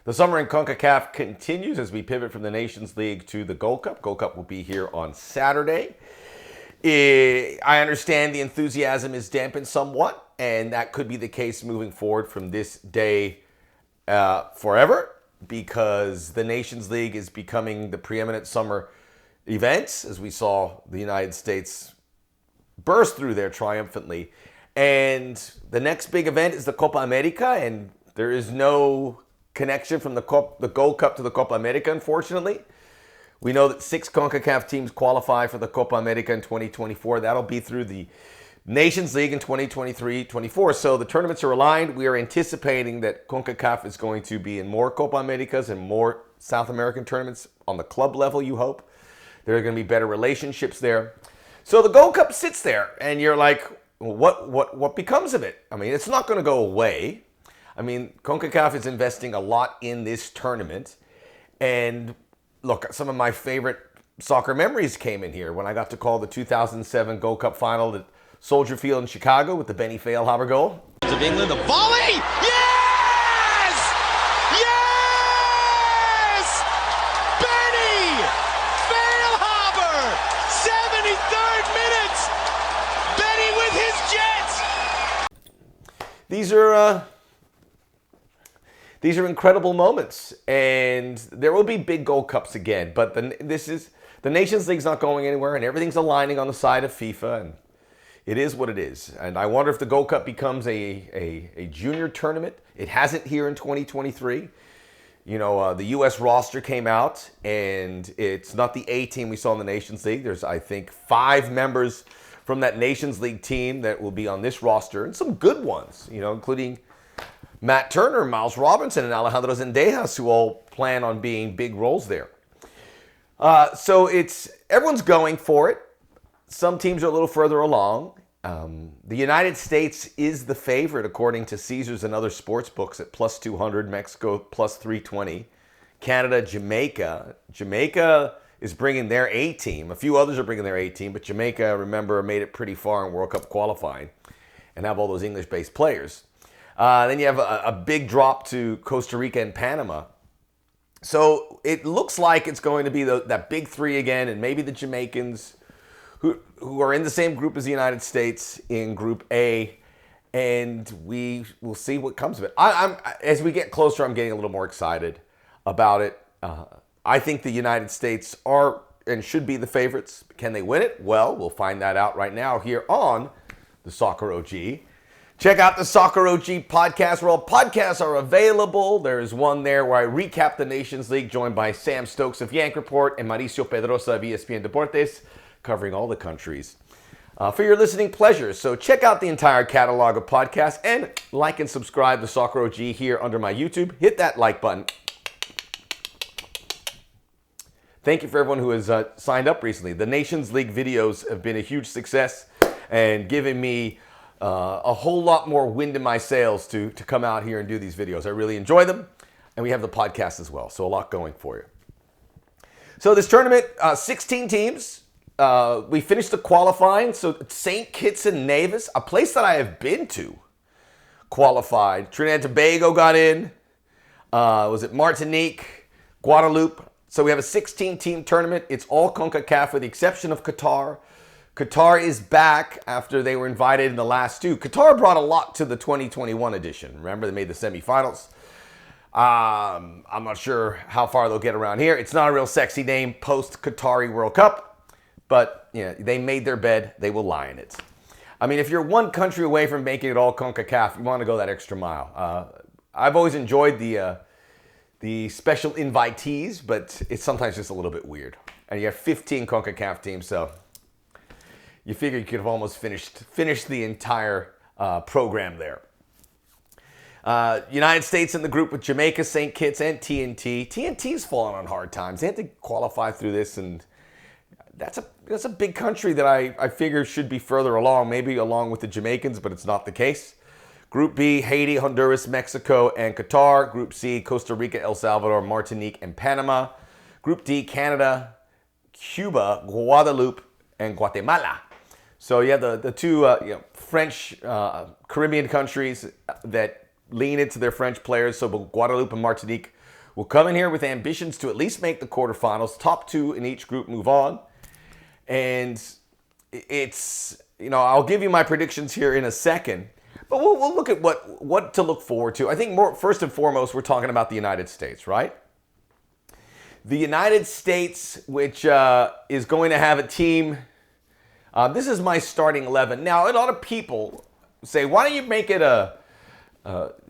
The summer in CONCACAF continues as we pivot from the Nations League to the Gold Cup. Gold Cup will be here on Saturday. I understand the enthusiasm is dampened somewhat, and that could be the case moving forward from this day forever, because the Nations League is becoming the preeminent summer event, as we saw the United States burst through there triumphantly. And the next big event is the Copa America, and there is no connection from the Gold Cup to the Copa America, unfortunately. We know that 6 CONCACAF teams qualify for the Copa America in 2024. That'll be through the Nations League in 2023-24. So the tournaments are aligned. We are anticipating that CONCACAF is going to be in more Copa Americas and more South American tournaments on the club level, you hope. There are going to be better relationships there. So the Gold Cup sits there, and you're like, what becomes of it? I mean, it's not going to go away. I mean, CONCACAF is investing a lot in this tournament. And look, some of my favorite soccer memories came in here when I got to call the 2007 Gold Cup final at Soldier Field in Chicago with the Benny Feilhaber goal. Of England, the volley! Yes! Yes! Benny Feilhaber! 73rd minute! Benny with his Jets! These are incredible moments, and there will be big Gold Cups again. But the Nations League's not going anywhere, and everything's aligning on the side of FIFA, and it is what it is. And I wonder if the Gold Cup becomes a junior tournament. It hasn't here in 2023. You know, the U.S. roster came out, and it's not the A team we saw in the Nations League. There's, I think, 5 members from that Nations League team that will be on this roster, and some good ones, you know, including Matt Turner, Miles Robinson, and Alejandro Zendejas, who all plan on being big roles there. So everyone's going for it. Some teams are a little further along. The United States is the favorite, according to Caesars and other sports books, at plus 200, Mexico plus 320, Canada, Jamaica. Jamaica is bringing their A team. A few others are bringing their A team, but Jamaica, remember, made it pretty far in World Cup qualifying and have all those English-based players. Then you have a big drop to Costa Rica and Panama. So it looks like it's going to be that big 3 again, and maybe the Jamaicans, who are in the same group as the United States in Group A, and we will see what comes of it. As we get closer, I'm getting a little more excited about it. I think the United States are and should be the favorites. Can they win it? Well, we'll find that out right now here on the Soccer OG. Check out the Soccer OG podcast, where all podcasts are available. There is one there where I recap the Nations League, joined by Sam Stokes of Yank Report and Mauricio Pedrosa of ESPN Deportes, covering all the countries for your listening pleasure. So check out the entire catalog of podcasts and like and subscribe to Soccer OG here under my YouTube. Hit that like button. Thank you for everyone who has signed up recently. The Nations League videos have been a huge success and given me a whole lot more wind in my sails to come out here and do these videos. I really enjoy them, and we have the podcast as well, so a lot going for you. So this tournament, 16 teams. We finished the qualifying, so St. Kitts and Nevis, a place that I have been to, qualified. Trinidad and Tobago got in. Was it Martinique, Guadeloupe? So we have a 16-team tournament. It's all CONCACAF with the exception of Qatar. Qatar is back after they were invited in the last 2. Qatar brought a lot to the 2021 edition. Remember, they made the semifinals. I'm not sure how far they'll get around here. It's not a real sexy name post-Qatari World Cup, but you know, they made their bed. They will lie in it. I mean, if you're one country away from making it all CONCACAF, you want to go that extra mile. I've always enjoyed the special invitees, but it's sometimes just a little bit weird. And you have 15 CONCACAF teams, so you figure you could have almost finished the entire program there. United States in the group with Jamaica, St. Kitts, and TNT. TNT's fallen on hard times. They had to qualify through this, and that's a big country that I figure should be further along, maybe along with the Jamaicans, but it's not the case. Group B, Haiti, Honduras, Mexico, and Qatar. Group C, Costa Rica, El Salvador, Martinique, and Panama. Group D, Canada, Cuba, Guadeloupe, and Guatemala. So you have the two French Caribbean countries that lean into their French players. So Guadeloupe and Martinique will come in here with ambitions to at least make the quarterfinals. Top 2 in each group move on. And it's, I'll give you my predictions here in a second. But we'll look at what to look forward to. I think first and foremost, we're talking about the United States, right? The United States, which is going to have a team. This is my starting 11. Now, a lot of people say, why don't you make it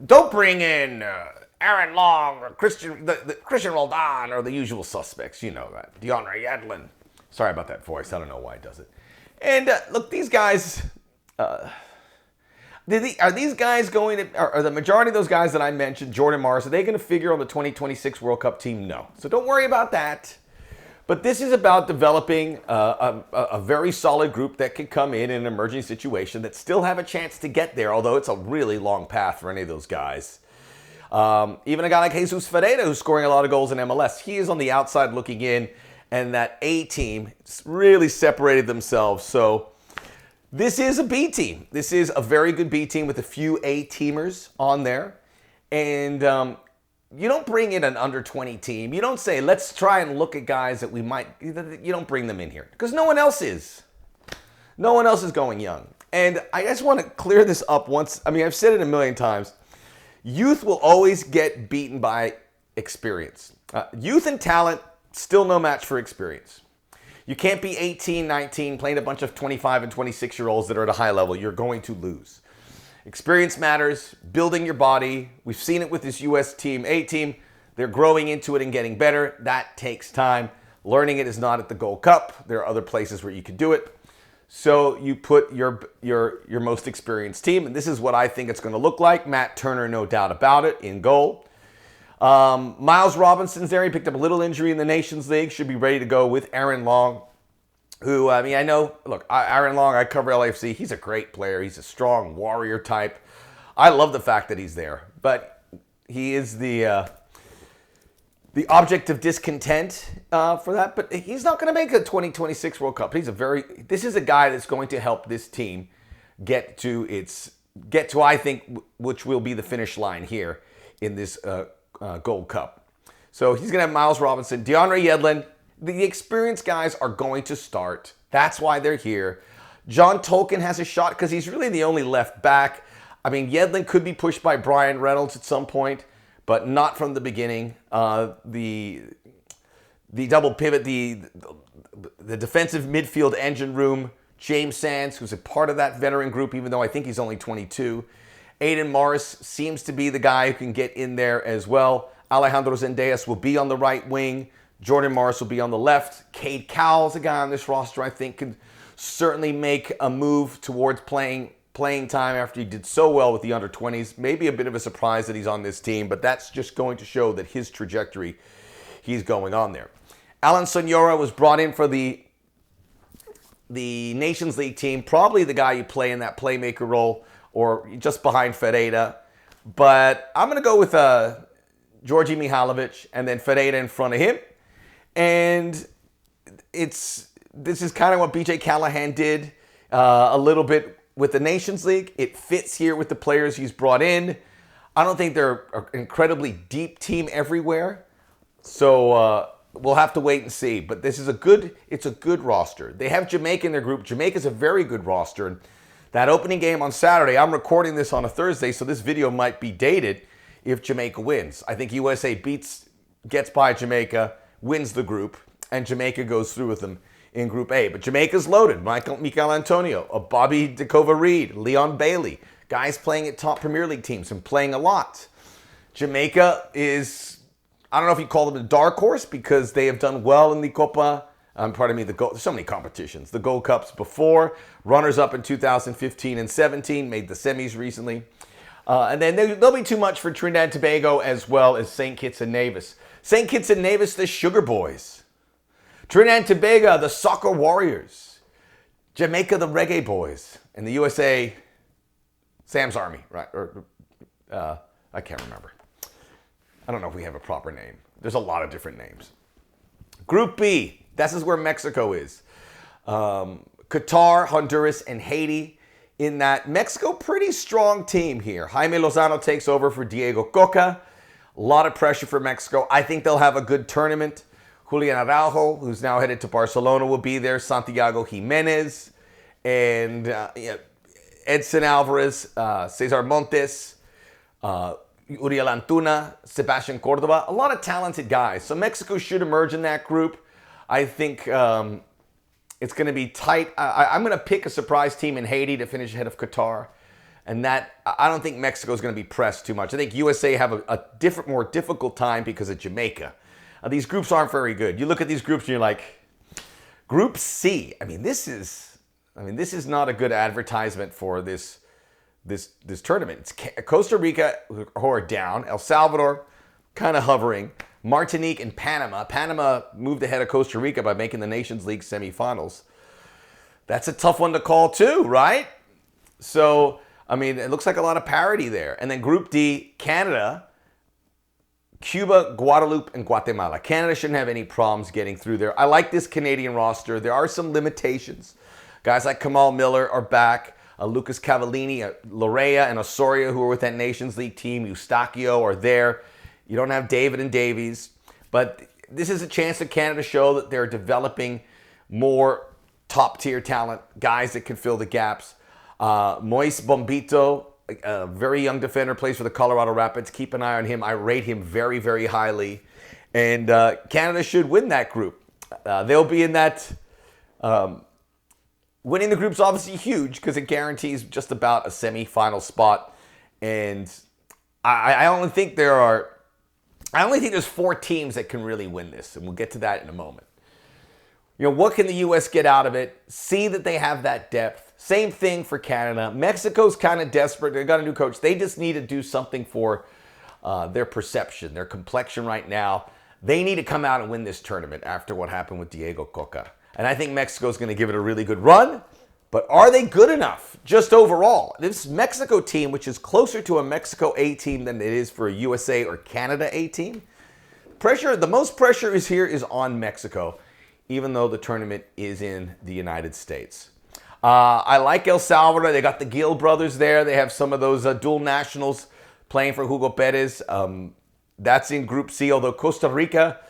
don't bring in Aaron Long or Christian Roldan or the usual suspects. You know that. DeAndre Yedlin. Sorry about that voice. I don't know why it does it. And look, these guys... Are these guys going to, are the majority of those guys that I mentioned, Jordan Morris, are they going to figure on the 2026 World Cup team? No. So don't worry about that. But this is about developing a very solid group that can come in an emerging situation that still have a chance to get there, although it's a really long path for any of those guys. Even a guy like Jesus Ferreira, who's scoring a lot of goals in MLS, he is on the outside looking in, and that A team really separated themselves. So this is a B team. This is a very good B team with a few A teamers on there. And you don't bring in an under 20 team. You don't say, let's try and look at guys that we might, you don't bring them in here because no one else is. No one else is going young. And I just want to clear this up once. I mean, I've said it a million times. Youth will always get beaten by experience. Youth and talent, still no match for experience. You can't be 18, 19, playing a bunch of 25 and 26-year-olds that are at a high level. You're going to lose. Experience matters, building your body. We've seen it with this U.S. team, A team. They're growing into it and getting better. That takes time. Learning it is not at the Gold Cup. There are other places where you can do it. So you put your most experienced team, and this is what I think it's going to look like. Matt Turner, no doubt about it, in goal. Miles Robinson's there. He picked up a little injury in the Nations League. Should be ready to go with Aaron Long, who, I mean, I know, look, Aaron Long, I cover LAFC. He's a great player. He's a strong warrior type. I love the fact that he's there. But he is the object of discontent for that. But he's not going to make a 2026 World Cup. This is a guy that's going to help this team get to, I think, which will be the finish line here in this Gold Cup. So he's going to have Miles Robinson, DeAndre Yedlin. The experienced guys are going to start. That's why they're here. John Tolkien has a shot because he's really the only left back. I mean, Yedlin could be pushed by Brian Reynolds at some point, but not from the beginning. The double pivot, the defensive midfield engine room, James Sands, who's a part of that veteran group, even though I think he's only 22. Aiden Morris seems to be the guy who can get in there as well. Alejandro Zendejas will be on the right wing. Jordan Morris will be on the left. Cade Cowell's a guy on this roster I think can certainly make a move towards playing time after he did so well with the under-20s. Maybe a bit of a surprise that he's on this team, but that's just going to show that his trajectory, he's going on there. Alan Sonora was brought in for the Nations League team, probably the guy you play in that playmaker role or just behind Ferreira. But I'm going to go with Georgi Mihailovic and then Ferreira in front of him. And this is kind of what BJ Callahan did a little bit with the Nations League. It fits here with the players he's brought in. I don't think they're an incredibly deep team everywhere. So we'll have to wait and see. But this is it's a good roster. They have Jamaica in their group. Jamaica's a very good roster. And that opening game on Saturday, I'm recording this on a Thursday, so this video might be dated if Jamaica wins. I think USA gets by Jamaica, wins the group, and Jamaica goes through with them in Group A. But Jamaica's loaded. Michael Antonio, Bobby DeCova-Reed, Leon Bailey, guys playing at top Premier League teams and playing a lot. Jamaica is, I don't know if you call them a dark horse because they have done well in the Copa. There's so many competitions. The Gold Cups before, runners-up in 2015 and 17, made the semis recently. And then there'll be too much for Trinidad and Tobago as well as St. Kitts and Nevis. St. Kitts and Nevis, the Sugar Boys. Trinidad and Tobago, the Soccer Warriors. Jamaica, the Reggae Boys. And the USA, Sam's Army, right? I can't remember. I don't know if we have a proper name. There's a lot of different names. Group B, this is where Mexico is. Qatar, Honduras, and Haiti. In that, Mexico, pretty strong team here. Jaime Lozano takes over for Diego Coca. A lot of pressure for Mexico. I think they'll have a good tournament. Julian Araujo, who's now headed to Barcelona, will be there. Santiago Jimenez and Edson Alvarez, Cesar Montes, Uriel Antuna, Sebastian Cordova. A lot of talented guys. So Mexico should emerge in that group. I think it's going to be tight. I'm going to pick a surprise team in Haiti to finish ahead of Qatar. And that, I don't think Mexico is going to be pressed too much. I think USA have a more difficult time because of Jamaica. These groups aren't very good. You look at these groups and you're like, Group C. This is not a good advertisement for this tournament. It's Costa Rica, who are down. El Salvador, kind of hovering. Martinique and Panama. Panama moved ahead of Costa Rica by making the Nations League semifinals. That's a tough one to call too, right? So, it looks like a lot of parity there. And then Group D, Canada, Cuba, Guadeloupe, and Guatemala. Canada shouldn't have any problems getting through there. I like this Canadian roster. There are some limitations. Guys like Kamal Miller are back. Lucas Cavallini, Lorea, and Osorio, who are with that Nations League team. Eustachio are there. You don't have David and Davies. But this is a chance for Canada to show that they're developing more top-tier talent, guys that can fill the gaps. Moise Bombito, a very young defender, plays for the Colorado Rapids. Keep an eye on him. I rate him very, very highly. And Canada should win that group. They'll be in that. Winning the group's obviously huge because it guarantees just about a semifinal spot. And I only think there's 4 teams that can really win this. And we'll get to that in a moment. What can the U.S. get out of it? See that they have that depth. Same thing for Canada. Mexico's kind of desperate. They've got a new coach. They just need to do something for their perception, their complexion right now. They need to come out and win this tournament after what happened with Diego Coca. And I think Mexico's going to give it a really good run. But are they good enough just overall? This Mexico team, which is closer to a Mexico A team than it is for a USA or Canada A team, the most pressure is on Mexico, even though the tournament is in the United States. I like El Salvador. They got the Gil brothers there. They have some of those dual nationals playing for Hugo Perez. That's in Group C, although Costa Rica,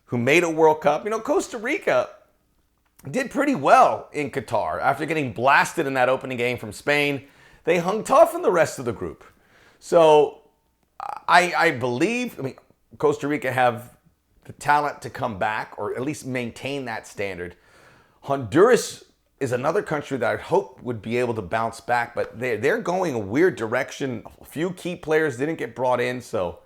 who made a World Cup. Costa Rica did pretty well in Qatar. After getting blasted in that opening game from Spain, they hung tough in the rest of the group. So I believe Costa Rica have the talent to come back or at least maintain that standard. Honduras is another country that I hope would be able to bounce back, but they're going a weird direction. A few key players didn't get brought in, so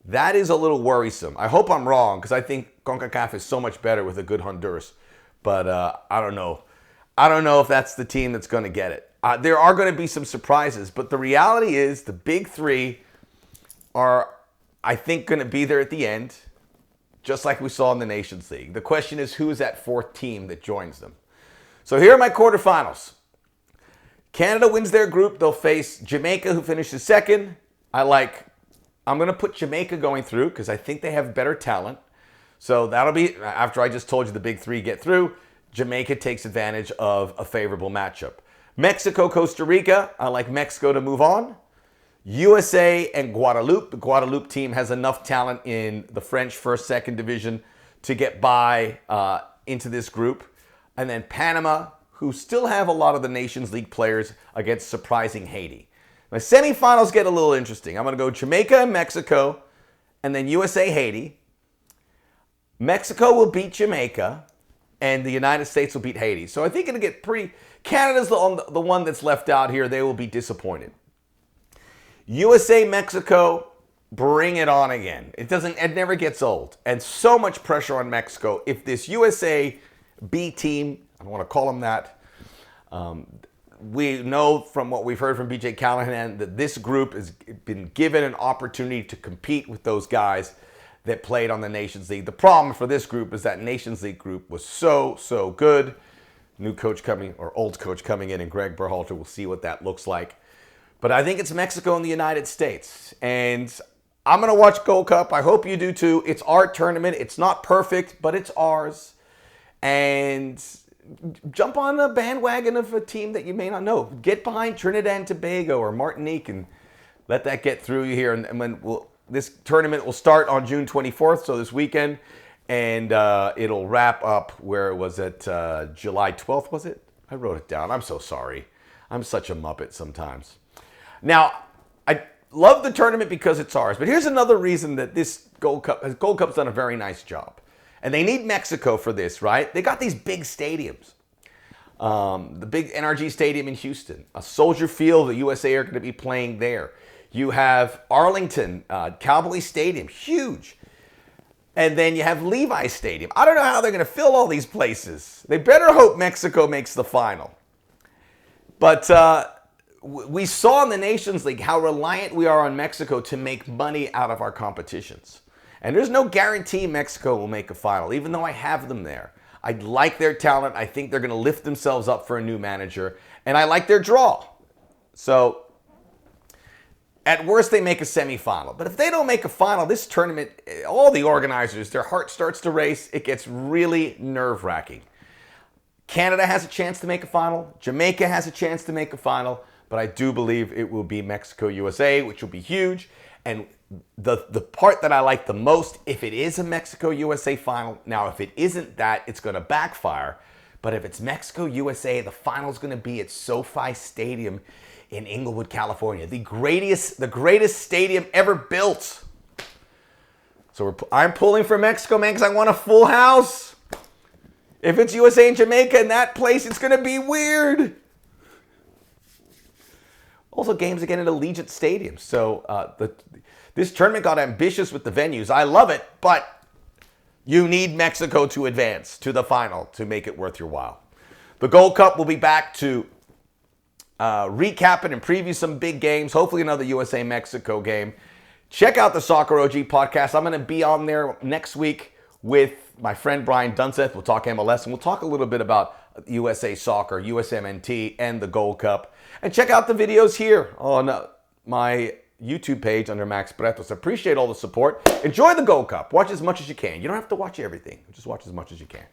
that is a little worrisome. I hope I'm wrong because I think CONCACAF is so much better with a good Honduras, but I don't know. I don't know if that's the team that's going to get it. There are going to be some surprises, but the reality is the big 3 are, I think, going to be there at the end, just like we saw in the Nations League. The question is, who is that 4th team that joins them? So here are my quarterfinals. Canada wins their group. They'll face Jamaica, who finishes 2nd. I'm going to put Jamaica going through because I think they have better talent. So that'll be, after I just told you the big 3 get through, Jamaica takes advantage of a favorable matchup. Mexico, Costa Rica. I like Mexico to move on. USA and Guadeloupe. The Guadeloupe team has enough talent in the French 1st, 2nd division to get by into this group. And then Panama, who still have a lot of the Nations League players against surprising Haiti. My semifinals get a little interesting. I'm going to go Jamaica and Mexico, and then USA, Haiti. Mexico will beat Jamaica, and the United States will beat Haiti. So I think it'll get pretty... Canada's the one that's left out here. They will be disappointed. USA, Mexico, bring it on again. It never gets old. And so much pressure on Mexico. If this USA B team, I don't want to call them that, we know from what we've heard from BJ Callahan that this group has been given an opportunity to compete with those guys that played on the Nations League. The problem for this group is that Nations League group was so good. New coach coming, or old coach coming in, and Greg Berhalter. We'll see what that looks like. But I think it's Mexico and the United States. And I'm going to watch Gold Cup. I hope you do too. It's our tournament. It's not perfect, but it's ours. And jump on the bandwagon of a team that you may not know. Get behind Trinidad and Tobago or Martinique and let that get through you here. And when this tournament will start on June 24th, so this weekend, and it'll wrap up where it was at July 12th, was it? I wrote it down. I'm so sorry. I'm such a muppet sometimes. Now, I love the tournament because it's ours, but here's another reason that this Gold Cup's done a very nice job. And they need Mexico for this, right? They got these big stadiums. The big NRG Stadium in Houston, a Soldier Field, the USA are going to be playing there. You have Arlington, Cowboy Stadium, huge. And then you have Levi Stadium. I don't know how they're going to fill all these places. They better hope Mexico makes the final. But we saw in the Nations League how reliant we are on Mexico to make money out of our competitions. And there's no guarantee Mexico will make a final, even though I have them there. I like their talent. I think they're going to lift themselves up for a new manager. And I like their draw. So, at worst, they make a semifinal. But if they don't make a final, this tournament, all the organizers, their heart starts to race. It gets really nerve-wracking. Canada has a chance to make a final. Jamaica has a chance to make a final. But I do believe it will be Mexico-USA, which will be huge. And the part that I like the most, if it is a Mexico-USA final, now if it isn't that, it's going to backfire. But if it's Mexico-USA, the final's going to be at SoFi Stadium in Inglewood, California. The greatest stadium ever built. So I'm pulling for Mexico, man, because I want a full house. If it's USA and Jamaica in that place, it's going to be weird. Also, games again at Allegiant Stadium. So this tournament got ambitious with the venues. I love it, but you need Mexico to advance to the final to make it worth your while. The Gold Cup will be back to recap it and preview some big games. Hopefully another USA-Mexico game. Check out the Soccer OG podcast. I'm going to be on there next week with my friend Brian Dunseth. We'll talk MLS, and we'll talk a little bit about USA Soccer, USMNT, and the Gold Cup. And check out the videos here on my YouTube page under Max Bretos. Appreciate all the support. Enjoy the Gold Cup. Watch as much as you can. You don't have to watch everything. Just watch as much as you can.